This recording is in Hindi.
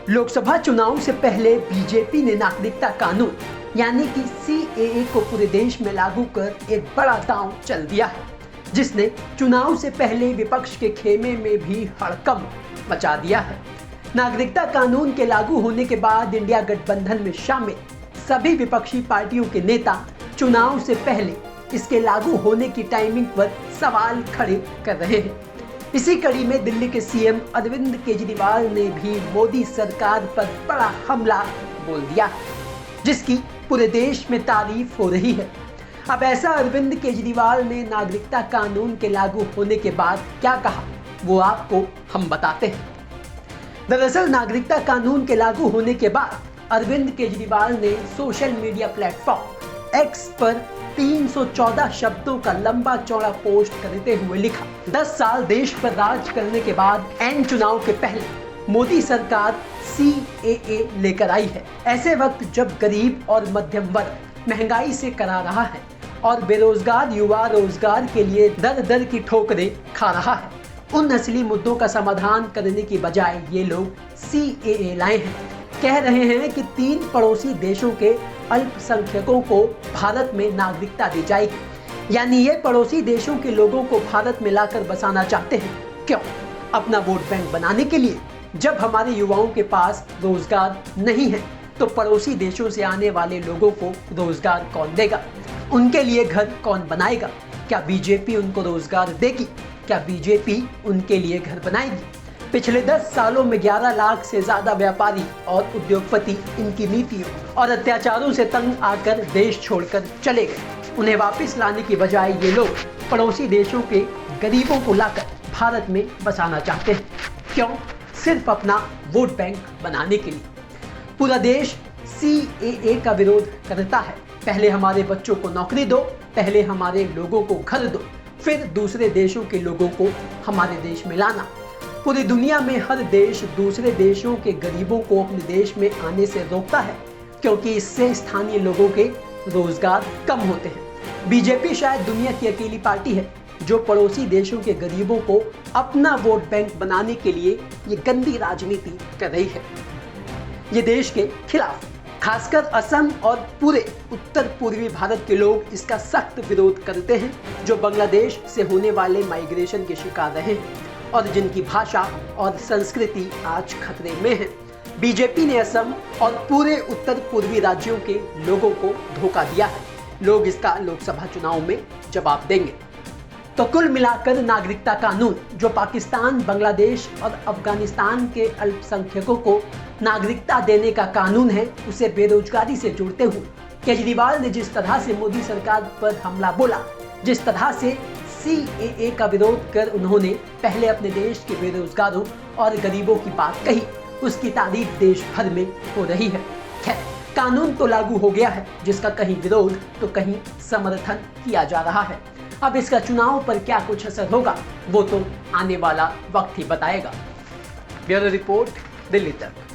लोकसभा चुनाव से पहले बीजेपी ने नागरिकता कानून यानी कि CAA को पूरे देश में लागू कर एक बड़ा दांव चल दिया है, जिसने चुनाव से पहले विपक्ष के खेमे में भी हड़कंप मचा दिया है। नागरिकता कानून के लागू होने के बाद इंडिया गठबंधन में शामिल सभी विपक्षी पार्टियों के नेता चुनाव से पहले इसके लागू होने की टाइमिंग पर सवाल खड़े कर रहे हैं। इसी कड़ी में दिल्ली के CM अरविंद केजरीवाल ने भी मोदी सरकार पर बड़ा हमला बोल दिया है, जिसकी पूरे देश में तारीफ हो रही है। अब ऐसा अरविंद केजरीवाल ने नागरिकता कानून के लागू होने के बाद क्या कहा, वो आपको हम बताते हैं। दरअसल नागरिकता कानून के लागू होने के बाद अरविंद केजरीवाल ने सोशल मीडिया प्लेटफॉर्म X पर 314 शब्दों का लंबा चौड़ा पोस्ट करते हुए लिखा, 10 साल देश पर राज करने के बाद एन चुनाव के पहले मोदी सरकार CAA लेकर आई है। ऐसे वक्त जब गरीब और मध्यम वर्ग महंगाई से करा रहा है और बेरोजगार युवा रोजगार के लिए दर दर की ठोकरें खा रहा है, उन असली मुद्दों का समाधान करने की बजाय ये लोग CAA लाए हैं। कह रहे हैं कि 3 पड़ोसी देशों के अल्पसंख्यकों को भारत में नागरिकता दी जाएगी, यानी ये पड़ोसी देशों के लोगों को भारत में लाकर बसाना चाहते हैं। क्यों? अपना वोट बैंक बनाने के लिए। जब हमारे युवाओं के पास रोजगार नहीं है तो पड़ोसी देशों से आने वाले लोगों को रोजगार कौन देगा? उनके लिए घर कौन बनाएगा? क्या बीजेपी उनको रोजगार देगी? क्या बीजेपी उनके लिए घर बनाएगी? पिछले 10 सालों में 11 लाख से ज्यादा व्यापारी और उद्योगपति इनकी नीतियों और अत्याचारों से तंग आकर देश छोड़कर चले गए। उन्हें वापस लाने की बजाय ये लोग पड़ोसी देशों के गरीबों को लाकर भारत में बसाना चाहते हैं। क्यों? सिर्फ अपना वोट बैंक बनाने के लिए। पूरा देश CAA का विरोध करता है। पहले हमारे बच्चों को नौकरी दो, पहले हमारे लोगों को घर दो, फिर दूसरे देशों के लोगों को हमारे देश में लाना। पूरी दुनिया में हर देश दूसरे देशों के गरीबों को अपने देश में आने से रोकता है, क्योंकि इससे स्थानीय लोगों के रोजगार कम होते हैं। बीजेपी शायद दुनिया की अकेली पार्टी है जो पड़ोसी देशों के गरीबों को अपना वोट बैंक बनाने के लिए ये गंदी राजनीति कर रही है। ये देश के खिलाफ खासकर असम और पूरे उत्तर पूर्वी भारत के लोग इसका सख्त विरोध करते हैं, जो बांग्लादेश से होने वाले माइग्रेशन के शिकार रहे हैं और जिनकी भाषा और संस्कृति आज खतरे में है। बीजेपी ने असम और पूरे उत्तर पूर्वी राज्यों के लोगों को धोखा दिया है। लोग इसका लोकसभा चुनाव में जवाब देंगे। तो कुल मिलाकर नागरिकता कानून, जो पाकिस्तान, बांग्लादेश और अफगानिस्तान के अल्पसंख्यकों को नागरिकता देने का कानून है, उसे बेरोजगारी से जोड़ते हुए केजरीवाल ने जिस तरह से मोदी सरकार पर हमला बोला, जिस तरह से CAA का विरोध कर उन्होंने पहले अपने देश के बेरोजगारों और गरीबों की बात कही, उसकी तारीफ देश भर में हो रही है। खैर, कानून तो लागू हो गया है, जिसका कहीं विरोध तो कहीं समर्थन किया जा रहा है। अब इसका चुनाव पर क्या कुछ असर होगा, वो तो आने वाला वक्त ही बताएगा। ब्यूरो रिपोर्ट, दिल्ली तक।